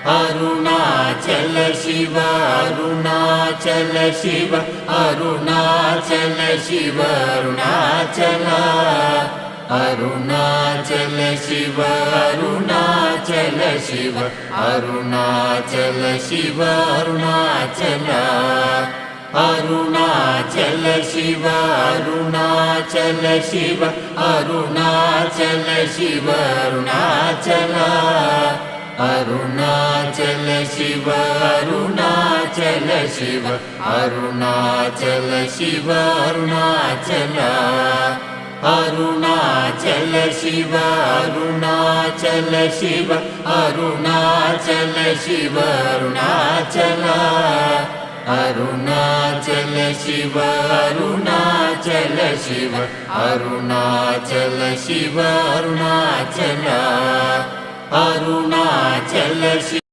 Arunachal Shiva Arunachal Shiva Arunachal Shiva Arunachal Arunachal Shiva Arunachal Shiva Arunachal Shiva Arunachal Arunachal Shiva Arunachal Shiva Arunachal Shiva Arunachal Arunachal Shiva Arunachal Shiva Arunachal Shiva Arunachal Arunachal Shiva Arunachal Shiva Arunachal Shiva Arunachal Arunachal Shiva Arunachal Shiva Arunachal Shiva Arunachal Arunachal Shiva